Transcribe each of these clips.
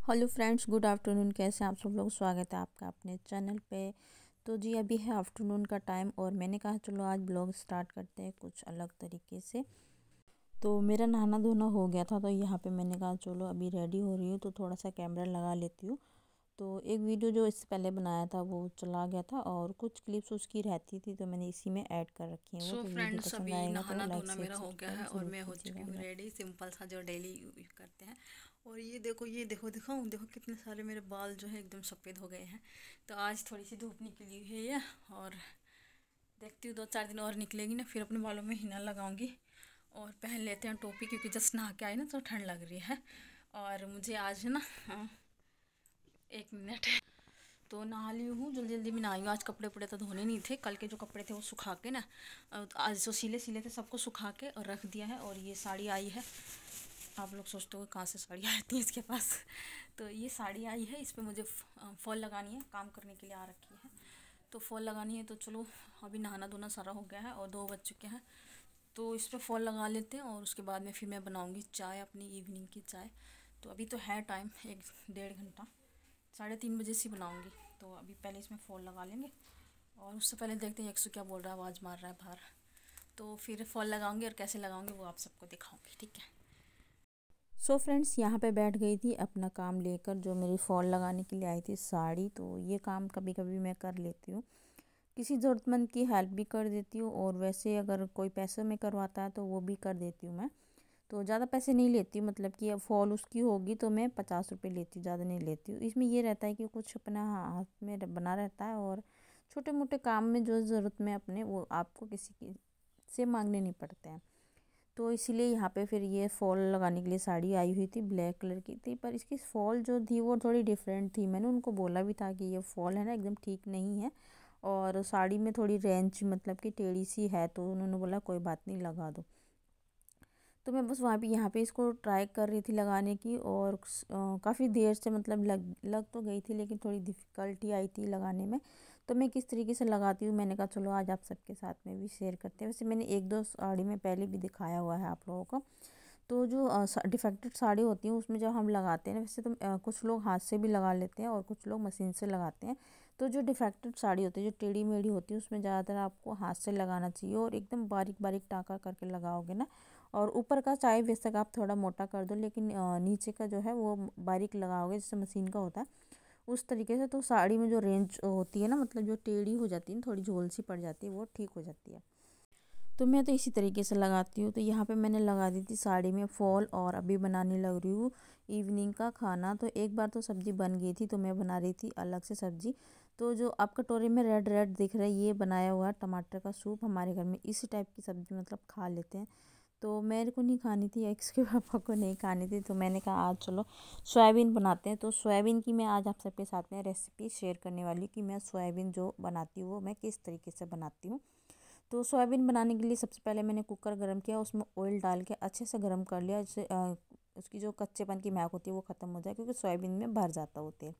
Hello friends, good afternoon. कैसे हैं आप सब लोग? स्वागत है आपका अपने चैनल पे। तो जी अभी है आफ्टरनून का टाइम और मैंने कहा चलो आज ब्लॉग स्टार्ट करते हैं कुछ अलग तरीके से। तो मेरा नहाना धोना हो गया था, तो यहाँ पे मैंने कहा चलो अभी रेडी हो रही हूँ तो थोड़ा सा कैमरा लगा लेती हूँ। तो एक वीडियो जो इससे पहले बनाया था वो चला गया था और कुछ क्लिप्स उसकी रहती थी, तो मैंने इसी में ऐड कर रखी है वो। तो वीडियो फ्रेंड्स, पसंद अभी आएगा तो नहाना लाइक धोना शेयर मेरा हो गया सब्सक्राइब है और ज़रूर मैं हो चुकी हूँ कीजिएगा। रेडी। सिंपल सा जो डेली करते हैं। और ये देखो दिखाऊं, देखो कितने सारे मेरे बाल जो है एकदम सफ़ेद हो गए हैं। तो आज थोड़ी सी धूप निकली है ये, और देखती हूँ 2-4 दिन और निकलेगी ना, फिर अपने बालों में हिना लगाऊंगी और पहन लेते हैं टोपी, क्योंकि जस्ट नहा के आई ना तो ठंड लग रही है। और मुझे आज है ना, हाँ, 1 मिनट। तो नहा ली हूँ, जल्दी जल्दी में नहाई हूँ। आज कपड़े उपड़े तो धोने नहीं थे, कल के जो कपड़े थे वो सुखा के ना, आज जो सिले सिले थे सबको सुखा के और रख दिया है। और ये साड़ी आई है, आप लोग सोचते हो कहाँ से साड़ी आती है इसके पास। तो ये साड़ी आई है, इस पर मुझे फॉल लगानी है, काम करने के लिए आ रखी है। तो फॉल लगानी है, तो चलो अभी नहाना धोना सारा हो गया है और 2 बज चुके हैं। तो इस पर फॉल लगा लेते हैं और उसके बाद में फिर मैं बनाऊँगी चाय, अपनी इवनिंग की चाय। तो अभी तो है टाइम 1-1.5 घंटा, 3:30 बजे से बनाऊँगी। तो अभी पहले इसमें फॉल लगा लेंगे और उससे पहले देखते हैं यक्सु क्या बोल रहा है, आवाज़ मार रहा है बाहर। तो फिर फॉल लगाऊंगी और कैसे लगाऊंगी वो आप सबको दिखाऊंगी, ठीक है। सो फ्रेंड्स, यहाँ पे बैठ गई थी अपना काम लेकर, जो मेरी फॉल लगाने के लिए आई थी साड़ी। तो ये काम कभी कभी मैं कर लेती हूँ, किसी ज़रूरतमंद की हेल्प भी कर देती हूँ, और वैसे अगर कोई पैसे में करवाता है तो वो भी कर देती हूँ मैं। तो ज़्यादा पैसे नहीं लेती हूँ, मतलब कि अब फॉल उसकी होगी तो मैं 50 रुपये लेती हूँ, ज़्यादा नहीं लेती हूँ। इसमें ये रहता है कि कुछ अपना हाथ में बना रहता है, और छोटे मोटे काम में जो ज़रूरत में अपने, वो आपको किसी की से मांगने नहीं पड़ते हैं। तो इसीलिए यहाँ पे फिर ये फॉल लगाने के लिए साड़ी आई हुई थी, ब्लैक कलर की थी, पर इसकी फॉल जो थी वो थोड़ी डिफरेंट थी। मैंने उनको बोला भी था कि ये फॉल है ना एकदम ठीक नहीं है, और साड़ी में थोड़ी रेंज मतलब कि टेढ़ी सी है, तो उन्होंने बोला कोई बात नहीं लगा दो। तो मैं बस वहाँ पे यहाँ पे इसको ट्राई कर रही थी लगाने की, और काफ़ी देर से मतलब लग तो गई थी, लेकिन थोड़ी डिफ़िकल्टी आई थी लगाने में। तो मैं किस तरीके से लगाती हूँ, मैंने कहा चलो आज आप सबके साथ में भी शेयर करते हैं। वैसे मैंने 1-2 साड़ी में पहले भी दिखाया हुआ है आप लोगों को। तो जो डिफेक्टेड साड़ी होती है उसमें जब हम लगाते हैं ना, वैसे तो कुछ लोग हाथ से भी लगा लेते हैं और कुछ लोग मशीन से लगाते हैं। तो जो डिफेक्टेड साड़ी होती है, जो टेढ़ी मेढ़ी होती है, उसमें ज़्यादातर आपको हाथ से लगाना चाहिए, और एकदम बारीक बारीक टाँका करके लगाओगे ना। और ऊपर का चाहे बेशक आप थोड़ा मोटा कर दो, लेकिन नीचे का जो है वो बारीक लगाओगे जैसे मशीन का होता है उस तरीके से। तो साड़ी में जो रेंज होती है ना, मतलब जो टेढ़ी हो जाती है, थोड़ी झोल सी पड़ जाती है, वो ठीक हो जाती है। तो मैं तो इसी तरीके से लगाती हूँ। तो यहाँ पे मैंने लगा दी थी साड़ी में फॉल, और अभी बनाने लग रही हूँ इवनिंग का खाना। तो एक बार तो सब्ज़ी बन गई थी, तो मैं बना रही थी अलग से सब्ज़ी। तो जो आप कटोरे में रेड रेड दिख रहा है, ये बनाया हुआ है टमाटर का सूप। हमारे घर में इसी टाइप की सब्ज़ी मतलब खा लेते हैं। तो मेरे को नहीं खानी थी, एक्स के पापा को नहीं खानी थी, तो मैंने कहा आज चलो सोयाबीन बनाते हैं। तो सोयाबीन की मैं आज आप सबके साथ में रेसिपी शेयर करने वाली हूँ कि मैं सोयाबीन जो बनाती हूँ वो मैं किस तरीके से बनाती हूँ। तो सोयाबीन बनाने के लिए सबसे पहले मैंने कुकर गर्म किया, उसमें ऑयल डाल के अच्छे से गर्म कर लिया, जिससे उसकी जो कच्चेपन की महक होती है वो ख़त्म हो जाए, क्योंकि सोयाबीन में भर जाता होते हैं।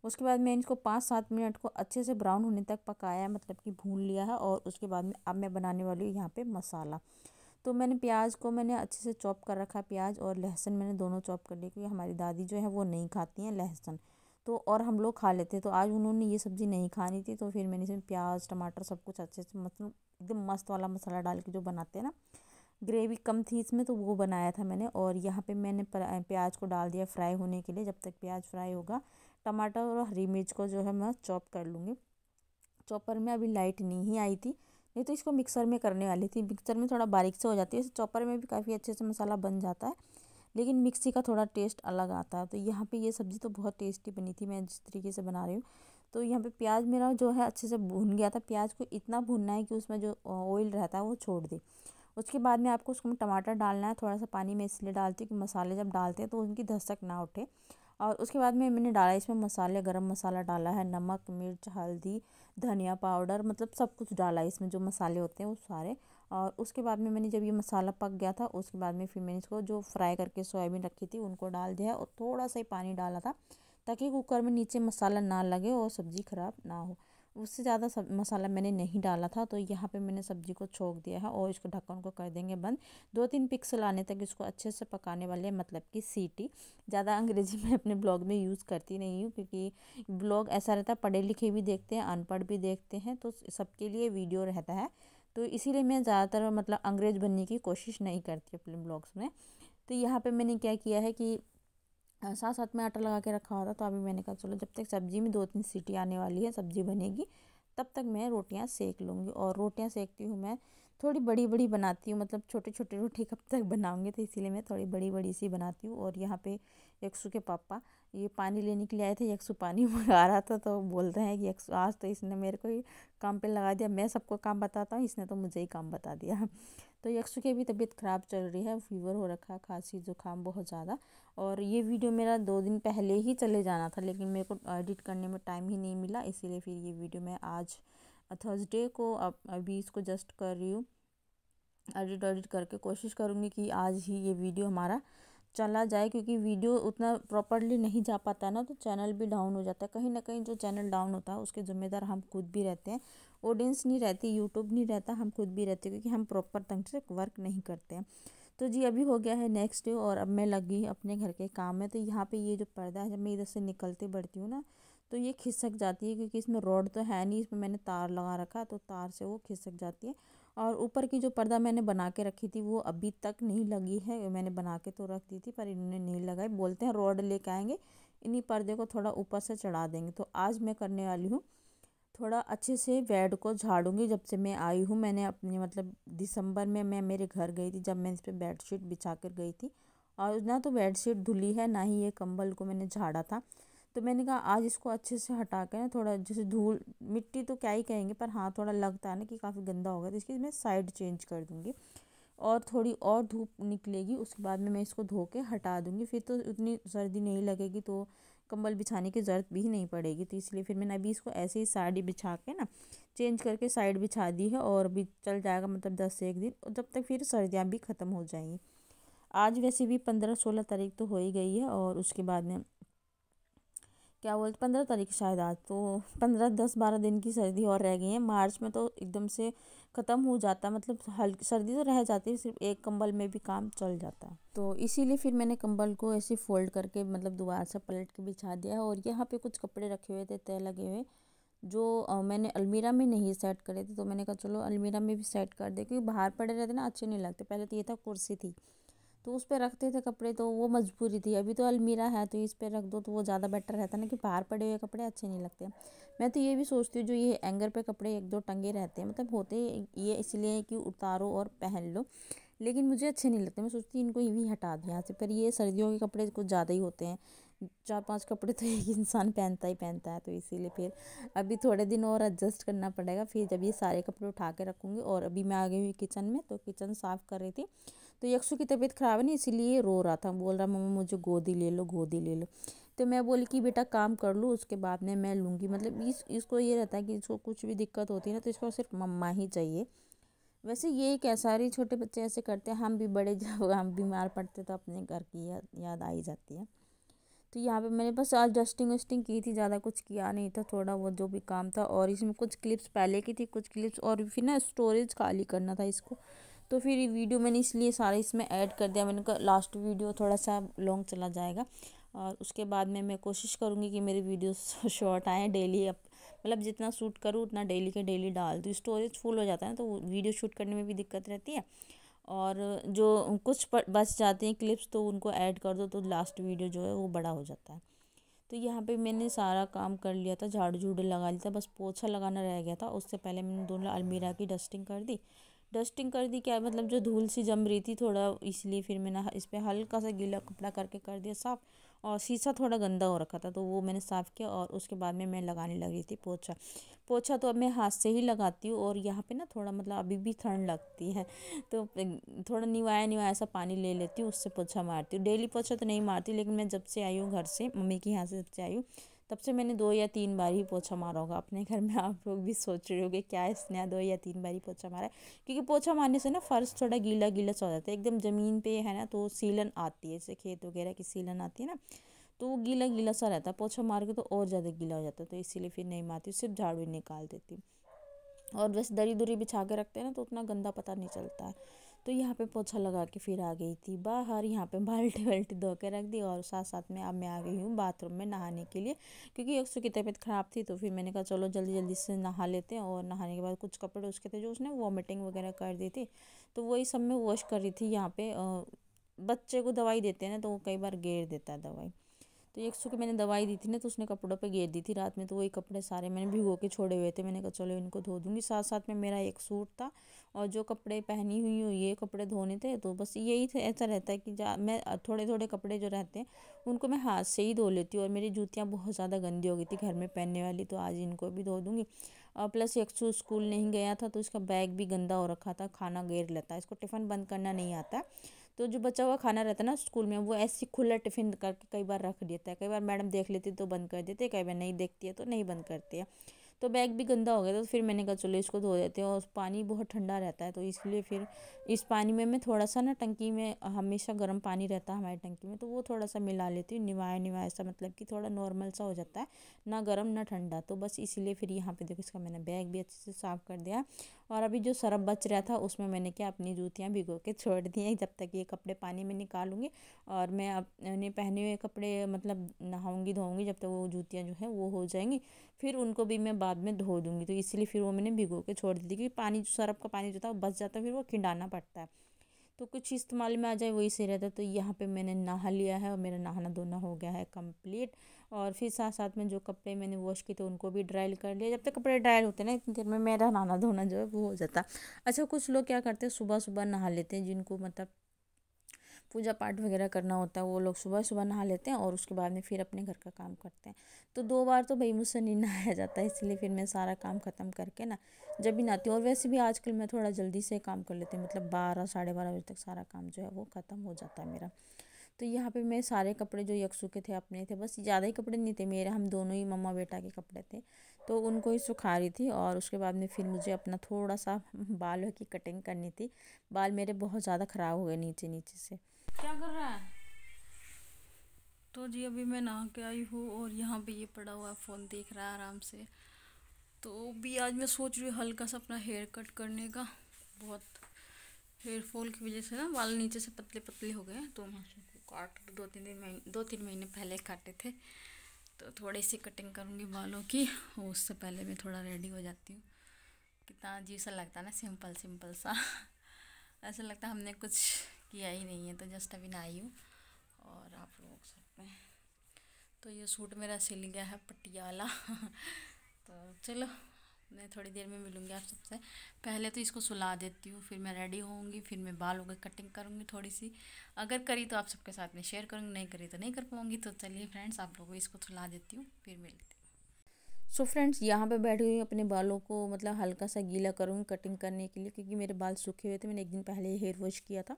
उसके बाद मैं इसको 5-7 मिनट को अच्छे से ब्राउन होने तक पकाया, मतलब कि भून लिया है। और उसके बाद में अब मैं बनाने वाली हूँ यहाँ पे मसाला। तो मैंने प्याज को मैंने अच्छे से चॉप कर रखा है, प्याज और लहसुन मैंने दोनों चॉप कर लिए, क्योंकि हमारी दादी जो है वो नहीं खाती हैं लहसुन, तो और हम लोग खा लेते हैं। तो आज उन्होंने ये सब्ज़ी नहीं खानी थी, तो फिर मैंने इसमें प्याज टमाटर सब कुछ अच्छे से, मतलब एकदम मस्त वाला मसाला डाल के जो बनाते हैं ना, ग्रेवी कम थी इसमें तो वो बनाया था मैंने। और यहाँ पे मैंने प्याज को डाल दिया फ्राई होने के लिए। जब तक प्याज फ्राई होगा, टमाटर और हरी मिर्च को जो है मैं चॉप कर लूँगी। चॉपर में अभी लाइट नहीं आई थी, नहीं तो इसको मिक्सर में करने वाली थी। मिक्सर में थोड़ा बारीक से हो जाती है, चॉपर में भी काफ़ी अच्छे से मसाला बन जाता है, लेकिन मिक्सी का थोड़ा टेस्ट अलग आता है। तो यहाँ पे ये सब्ज़ी तो बहुत टेस्टी बनी थी, मैं जिस तरीके से बना रही हूँ। तो यहाँ पे प्याज मेरा जो है अच्छे से भून गया था। प्याज को इतना भूनना है कि उसमें जो ऑयल रहता है वो छोड़ दे। उसके बाद में आपको उसमें टमाटर डालना है। थोड़ा सा पानी मैं इसलिए डालती हूँ कि मसाले जब डालते हैं तो उनकी धसक ना उठे। और उसके बाद में मैंने डाला इसमें मसाले, गरम मसाला डाला है, नमक मिर्च हल्दी धनिया पाउडर, मतलब सब कुछ डाला है इसमें, जो मसाले होते हैं वो सारे। और उसके बाद में मैंने जब ये मसाला पक गया था, उसके बाद में फिर मैंने इसको जो फ्राई करके सोयाबीन रखी थी उनको डाल दिया, और थोड़ा सा ही पानी डाला था, ताकि कुकर में नीचे मसाला ना लगे और सब्ज़ी ख़राब ना हो। उससे ज़्यादा सब मसाला मैंने नहीं डाला था। तो यहाँ पे मैंने सब्ज़ी को छोक दिया है और इसको ढक्कन को कर देंगे बंद। 2-3 पिक्सल आने तक इसको अच्छे से पकाने वाले हैं, मतलब कि सीटी। ज़्यादा अंग्रेजी मैं अपने ब्लॉग में यूज़ करती नहीं हूँ, क्योंकि ब्लॉग ऐसा रहता है, पढ़े लिखे भी देखते हैं, अनपढ़ भी देखते हैं, तो सबके लिए वीडियो रहता है। तो इसीलिए मैं ज़्यादातर मतलब अंग्रेज बनने की कोशिश नहीं करती अपने ब्लॉग्स में। तो यहाँ पे मैंने क्या किया है कि साथ साथ में आटा लगा के रखा हुआ था। तो अभी मैंने कहा चलो जब तक सब्ज़ी में 2-3 सीटी आने वाली है, सब्ज़ी बनेगी, तब तक मैं रोटियां सेक लूँगी। और रोटियां सेकती हूँ मैं थोड़ी बड़ी बड़ी बनाती हूँ, मतलब छोटे छोटे रोटी कब तक बनाऊँगी, तो इसीलिए मैं थोड़ी बड़ी बड़ी सी बनाती हूँ। और यहाँ पे यक्षु के पापा ये पानी लेने के लिए आए थे। यक्षु पानी मंगा रहा था, तो बोलते हैं कि यक्षु आज तो इसने मेरे को ही काम पे लगा दिया, मैं सबको काम बताता हूँ, इसने तो मुझे ही काम बता दिया। तो यक्षु की भी तबीयत ख़राब चल रही है, फीवर हो रखा है, खांसी जुकाम बहुत ज़्यादा। और ये वीडियो मेरा 2 दिन पहले ही चले जाना था, लेकिन मेरे को एडिट करने में टाइम ही नहीं मिला, इसीलिए फिर ये वीडियो मैं आज थर्सडे को अभी इसको जस्ट कर रही हूँ। एडिट करके कोशिश करूँगी कि आज ही ये वीडियो हमारा चला जाए, क्योंकि वीडियो उतना प्रॉपरली नहीं जा पाता ना, तो चैनल भी डाउन हो जाता है। कहीं ना कहीं जो चैनल डाउन होता है उसके ज़िम्मेदार हम खुद भी रहते हैं। ऑडियंस नहीं रहती, यूट्यूब नहीं रहता, हम खुद भी रहते हैं, क्योंकि हम प्रॉपर ढंग से वर्क नहीं करते हैं। तो जी अभी हो गया है नेक्स्ट डे और अब मैं लगी अपने घर के काम में। तो यहाँ पे ये जो पर्दा है, जब मैं इधर से निकलते बढ़ती हूँ ना, तो ये खिसक जाती है, क्योंकि इसमें रॉड तो है नहीं, इसमें मैंने तार लगा रखा, तो तार से वो खिसक जाती है। और ऊपर की जो पर्दा मैंने बना के रखी थी वो अभी तक नहीं लगी है। मैंने बना के तो रख दी थी, पर इन्होंने नहीं लगाई। बोलते हैं रॉड लेके आएंगे, इन्हीं पर्दे को थोड़ा ऊपर से चढ़ा देंगे। तो आज मैं करने वाली हूँ, थोड़ा अच्छे से बेड को झाड़ूंगी। जब से मैं आई हूँ, मैंने अपने मतलब दिसंबर में मैं मेरे घर गई थी, जब मैं इस पर बेडशीट बिछा कर गई थी, और ना तो बेडशीट धुली है, ना ही ये कंबल को मैंने झाड़ा था। तो मैंने कहा आज इसको अच्छे से हटा कर ना, थोड़ा जैसे धूल मिट्टी तो क्या ही कहेंगे, पर हाँ थोड़ा लगता है ना कि काफ़ी गंदा हो गया, तो इसकी मैं साइड चेंज कर दूँगी। और थोड़ी और धूप निकलेगी, उसके बाद में मैं इसको धो के हटा दूँगी, फिर तो उतनी सर्दी नहीं लगेगी, तो कंबल बिछाने की ज़रूरत भी नहीं पड़ेगी। तो इसलिए फिर मैंने अभी इसको ऐसे ही साड़ी बिछा के ना चेंज करके साइड बिछा दी है, और अभी चल जाएगा मतलब 10 से 1 दिन, और जब तक फिर सर्दियाँ भी ख़त्म हो जाएंगी। आज वैसे भी 15-16 तारीख तो हो ही गई है, और उसके बाद में क्या बोलते 15 तारीख शायद आज, तो 15-10-12 दिन की सर्दी और रह गई है। मार्च में तो एकदम से ख़त्म हो जाता, मतलब हल्की सर्दी तो रह जाती है, सिर्फ एक कंबल में भी काम चल जाता है। तो इसीलिए फिर मैंने कंबल को ऐसे फोल्ड करके मतलब दोबारा से पलट के बिछा दिया है। और यहाँ पे कुछ कपड़े रखे हुए थे तय लगे हुए, जो मैंने अलमीरा में नहीं सेट करे थे, तो मैंने कहा चलो अलमीरा में भी सेट कर दे, क्योंकि बाहर पड़े रहते ना अच्छे नहीं लगते। पहले तो ये था कुर्सी थी, तो उस पर रखते थे कपड़े, तो वो मजबूरी थी। अभी तो अलमीरा है, तो इस पर रख दो, तो वो ज़्यादा बेटर रहता है ना, कि बाहर पड़े हुए कपड़े अच्छे नहीं लगते। मैं तो ये भी सोचती हूँ, जो ये हैंगर पे कपड़े 1-2 टंगे रहते हैं, मतलब होते ये इसलिए कि उतारो और पहन लो, लेकिन मुझे अच्छे नहीं लगते। मैं सोचती हूँ इनको ये भी हटा दिया यहाँ से। पर ये सर्दियों के कपड़े कुछ ज़्यादा ही होते हैं, 4-5 कपड़े तो एक इंसान पहनता ही पहनता है। तो इसीलिए फिर अभी थोड़े दिन और एडजस्ट करना पड़ेगा, फिर जब ये सारे कपड़े उठा के रखूँगी। और अभी मैं आ गई हुई किचन में, तो किचन साफ़ कर रही थी। तो यक्षु की तबीयत ख़राब है ना, इसीलिए रो रहा था, बोल रहा मम्मा मुझे गोदी ले लो, गोदी ले लो। तो मैं बोली कि बेटा काम कर लूँ, उसके बाद में मैं लूँगी। मतलब इसको ये रहता है कि इसको कुछ भी दिक्कत होती है ना, तो इसको सिर्फ मम्मा ही चाहिए। वैसे ये क्या सारे छोटे बच्चे ऐसे करते हैं, हम भी बड़े जब हम बीमार पड़ते तो अपने घर की याद आ ही जाती है। तो यहाँ पे मैंने बस आज डस्टिंग वस्टिंग की थी, ज़्यादा कुछ किया नहीं था, थोड़ा वो जो भी काम था। और इसमें कुछ क्लिप्स पहले की थी, कुछ क्लिप्स और फिर ना स्टोरेज खाली करना था इसको, तो फिर ये वीडियो मैंने इसलिए सारा इसमें ऐड कर दिया। मैंने कहा लास्ट वीडियो थोड़ा सा लॉन्ग चला जाएगा, और उसके बाद में मैं कोशिश करूँगी कि मेरे वीडियोस शॉर्ट आएँ डेली। अब मतलब जितना शूट करूँ उतना डेली के डेली डाल दूँ। स्टोरेज फुल हो जाता है ना, तो वीडियो शूट करने में भी दिक्कत रहती है। और जो कुछ बच जाते हैं क्लिप्स, तो उनको ऐड कर दो, तो लास्ट वीडियो जो है वो बड़ा हो जाता है। तो यहाँ पे मैंने सारा काम कर लिया था, झाड़ू झूड़ू लगा लिया था, बस पोछा लगाना रह गया था। उससे पहले मैंने दोनों अलमीरा की डस्टिंग कर दी क्या मतलब जो धूल सी जम रही थी थोड़ा, इसलिए फिर मैंने इस पर हल्का सा गीला कपड़ा करके कर दिया साफ़। और शीशा थोड़ा गंदा हो रखा था, तो वो मैंने साफ़ किया। और उसके बाद में मैं लगाने लगी थी पोछा। पोछा तो अब मैं हाथ से ही लगाती हूँ। और यहाँ पे ना थोड़ा मतलब अभी भी ठंड लगती है, तो थोड़ा निवाया सा पानी ले लेती हूँ, उससे पोछा मारती हूँ। डेली पोछा तो नहीं मारती, लेकिन मैं जब से आई हूँ घर से, मम्मी के यहाँ से जब से आई हूँ, तब से मैंने 2 या 3 बार ही पोछा मारा होगा अपने घर में। आप लोग भी सोच रहे होगे क्या इसने 2 या 3 बार ही पोछा मारा है, क्योंकि पोछा मारने से ना फर्श थोड़ा गीला गीला सा हो जाता है एकदम ज़मीन पे है ना, तो सीलन आती है, जैसे खेत वगैरह की सीलन आती है ना, तो वो गीला गीला सा रहता है, पोछा मार के तो और ज़्यादा गीला हो जाता है, तो इसीलिए फिर नहीं मारती, सिर्फ झाड़ू ही निकाल देती हूँ। और वैसे दरी दुरी बिछा के रखते हैं ना तो उतना गंदा पता नहीं चलता है। तो यहाँ पे पोछा लगा के फिर आ गई थी बाहर, यहाँ पे बाल्टी वाल्टी धो के रख दी, और साथ साथ में अब मैं आ गई हूँ बाथरूम में नहाने के लिए, क्योंकि यक्षु की तबीयत ख़राब थी। तो फिर मैंने कहा चलो जल्दी जल्दी से नहा लेते हैं, और नहाने के बाद कुछ कपड़े उसके थे जो उसने वॉमिटिंग वगैरह कर दी थी, तो वही सब मैं वॉश कर रही थी। यहाँ पे बच्चे को दवाई देते हैं ना तो वो कई बार घेर देता है दवाई, तो यक्षु की मैंने दवाई दी थी ना तो उसने कपड़ों पे घेर दी थी रात में, तो वही कपड़े सारे मैंने भिगो के छोड़े हुए थे। मैंने कहा चलो इनको धो दूँगी। साथ साथ में मेरा एक सूट था, और जो कपड़े पहनी हुई हूँ ये कपड़े धोने थे, तो बस यही थे। ऐसा रहता है कि मैं थोड़े थोड़े कपड़े जो रहते हैं उनको मैं हाथ से ही धो लेती हूँ। और मेरी जूतियाँ बहुत ज़्यादा गंदी हो गई थी घर में पहनने वाली, तो आज इनको भी धो दूँगी। और प्लस यक्षु स्कूल नहीं गया था तो इसका बैग भी गंदा हो रखा था, खाना घेर लेता है, इसको टिफ़िन बंद करना नहीं आता। तो जो बचा हुआ खाना रहता है ना स्कूल में, वो ऐसे खुला टिफ़िन करके कई बार रख देता है। कई बार मैडम देख लेती तो बंद कर देते, कई बार नहीं देखती है तो नहीं बंद करती है। तो बैग भी गंदा हो गया था, तो फिर मैंने कहा चलो इसको धो देते हैं। और पानी बहुत ठंडा रहता है तो इसलिए फिर इस पानी में मैं थोड़ा सा ना, टंकी में हमेशा गर्म पानी रहता है हमारी टंकी में, तो वो थोड़ा सा मिला लेती हूँ, निवाया निवाया सा, मतलब कि थोड़ा नॉर्मल सा हो जाता है, ना गर्म ना ठंडा। तो बस इसीलिए फिर यहाँ पे देखो इसका मैंने बैग भी अच्छे से साफ़ कर दिया। और अभी जो सरफ बच रहा था उसमें मैंने क्या अपनी जूतियाँ भिगो के छोड़ दी हैं, जब तक ये कपड़े पानी में निकालूंगी। और मैं अपने पहने हुए कपड़े मतलब नहाऊंगी धोऊंगी, जब तक वो जूतियाँ जो है वो हो जाएंगी, फिर उनको भी मैं बाद में धो दूँगी। तो इसलिए फिर वो मैंने भिगो के छोड़ दी थी, क्योंकि पानी जो सरफ का पानी जो था वो बच जाता है, फिर वो खिंडाना पड़ता है, तो कुछ इस्तेमाल में आ जाए वही सही रहता है। तो यहाँ पे मैंने नहा लिया है और मेरा नहाना धोना हो गया है कंप्लीट। और फिर साथ साथ में जो कपड़े मैंने वॉश किए थे उनको भी ड्राई कर लिया। जब तक कपड़े ड्राई होते हैं ना इतनी देर में मेरा नहाना धोना जो है वो हो जाता है। अच्छा, कुछ लोग क्या करते हैं सुबह सुबह नहा लेते हैं, जिनको मतलब पूजा पाठ वगैरह करना होता है, वो लोग सुबह सुबह नहा लेते हैं और उसके बाद में फिर अपने घर का काम करते हैं। तो 2 बार तो भाई मुझसे नहीं नहाया जाता है, इसलिए फिर मैं सारा काम ख़त्म करके ना जब भी नहाती हूँ। और वैसे भी आजकल मैं थोड़ा जल्दी से काम कर लेती हूँ, मतलब 12 साढ़े 12 बजे तक सारा काम जो है वो ख़त्म हो जाता है मेरा। तो यहाँ पे मैं सारे कपड़े जो यक्षु के थे अपने थे, बस ज़्यादा ही कपड़े नहीं थे मेरे, हम दोनों ही मम्मा बेटा के कपड़े थे, तो उनको ही सुखा रही थी। और उसके बाद में फिर मुझे अपना थोड़ा सा बालों की कटिंग करनी थी। बाल मेरे बहुत ज़्यादा ख़राब हो गए नीचे नीचे से। क्या कर रहा है? तो जी अभी मैं नहा के आई हूँ और यहाँ पे ये पड़ा हुआ फ़ोन देख रहा है आराम से। तो भी आज मैं सोच रही हूँ हल्का सा अपना हेयर कट करने का। बहुत हेयर फॉल की वजह से ना बाल नीचे से पतले पतले हो गए हैं, तो मैं उसको काट 2-3 महीने पहले काटे थे। तो थोड़ी सी कटिंग करूँगी बालों की, और उससे पहले मैं थोड़ा रेडी हो जाती हूँ। कितना अजीब सा लगता है ना, सिंपल सिंपल सा ऐसा लगता है हमने कुछ किया ही नहीं है। तो जस्ट अभी नहाई हूँ और आप लोग सकते हैं। तो ये सूट मेरा सिल गया है पटियाला तो चलो मैं थोड़ी देर में मिलूँगी आप सबसे। पहले तो इसको सुला देती हूँ, फिर मैं रेडी होऊंगी, फिर मैं बालों की कटिंग करूँगी थोड़ी सी। अगर करी तो आप सबके साथ में शेयर करूँगी, नहीं करी तो नहीं कर पाऊँगी। तो चलिए फ्रेंड्स, आप लोगों को इसको सुला देती हूँ, फिर मिलती हूँ। सो फ्रेंड्स, यहाँ पे बैठी हुई हूँ, अपने बालों को मतलब हल्का सा गीला करूँगी कटिंग करने के लिए, क्योंकि मेरे बाल सूखे हुए थे, मैंने एक दिन पहले ही हेयर वॉश किया था।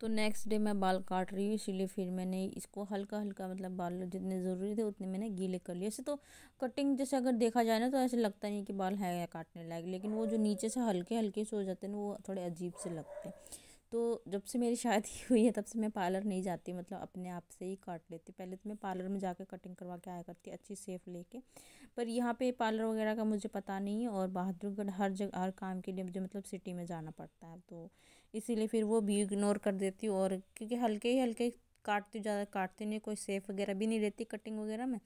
तो नेक्स्ट डे मैं बाल काट रही हूँ, इसीलिए फिर मैंने इसको हल्का हल्का मतलब बाल जितने ज़रूरी थे उतने मैंने गीले कर लिए। ऐसे तो कटिंग जैसे अगर देखा जाए ना तो ऐसे लगता नहीं कि बाल है या काटने लायक, लेकिन वो जो नीचे से हल्के हल्के से हो जाते हैं ना वो थोड़े अजीब से लगते हैं। तो जब से मेरी शादी हुई है तब से मैं पार्लर नहीं जाती, मतलब अपने आप से ही काट लेती। पहले तो मैं पार्लर में जाकर कटिंग करवा के आया करती अच्छी सेफ लेके, पर यहाँ पे पार्लर वगैरह का मुझे पता नहीं है, और बहादुरगढ़ हर जगह हर काम के लिए मुझे मतलब सिटी में जाना पड़ता है, तो इसीलिए फिर वो भी इग्नोर कर देती हूँ। और क्योंकि हल्के ही हल्के काटती हूँ, ज़्यादा काटती नहीं, कोई सेफ वगैरह भी नहीं रहती कटिंग वगैरह में,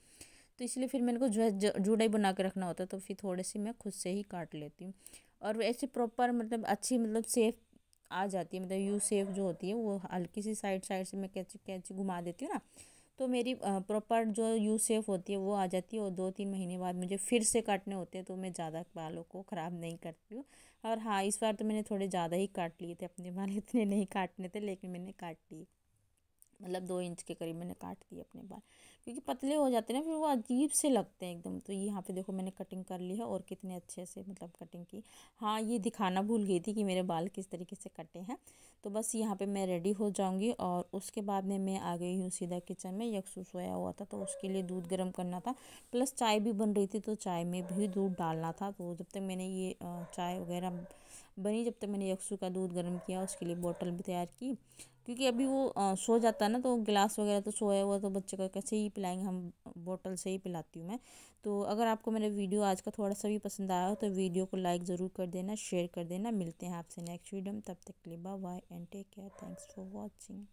तो इसलिए फिर मेरे को जो है जूड़ा ही बना के रखना होता है, तो फिर थोड़े से मैं खुद से ही काट लेती हूँ। और ऐसे प्रॉपर मतलब अच्छी मतलब सेफ आ जाती है, मतलब यू सेफ जो होती है वो हल्की सी साइड साइड से मैं कैंची कैंची घुमा देती हूँ ना, तो मेरी प्रॉपर जो यू सेफ होती है वो आ जाती है। और 2-3 महीने बाद मुझे फिर से काटने होते हैं, तो मैं ज़्यादा बालों को ख़राब नहीं करती हूँ। और हाँ, इस बार तो मैंने थोड़े ज़्यादा ही काट लिए थे अपने बाल, इतने नहीं काटने थे लेकिन मैंने काट लिए, मतलब 2 इंच के करीब मैंने काट दिए अपने बाल, क्योंकि पतले हो जाते हैं ना फिर वो अजीब से लगते हैं एकदम। तो यहाँ पे देखो मैंने कटिंग कर ली है और कितने अच्छे से मतलब कटिंग की। हाँ, ये दिखाना भूल गई थी कि मेरे बाल किस तरीके से कटे हैं। तो बस यहाँ पे मैं रेडी हो जाऊँगी और उसके बाद में मैं आ गई हूँ सीधा किचन में। यक्षु सोया हुआ था तो उसके लिए दूध गर्म करना था, प्लस चाय भी बन रही थी, तो चाय में भी दूध डालना था। तो जब तक मैंने ये चाय वगैरह बनी, जब तक मैंने यक्षु का दूध गर्म किया, उसके लिए बोतल भी तैयार की, क्योंकि अभी वो सो जाता है ना, तो गिलास वगैरह तो सोया हुआ, तो बच्चे को कैसे ही पिलाएंगे हम, बोतल से ही पिलाती हूँ मैं। तो अगर आपको मेरा वीडियो आज का थोड़ा सा भी पसंद आया हो तो वीडियो को लाइक ज़रूर कर देना, शेयर कर देना। मिलते हैं आपसे नेक्स्ट वीडियो में, तब तक के लिए bye bye and take care. Thanks for watching.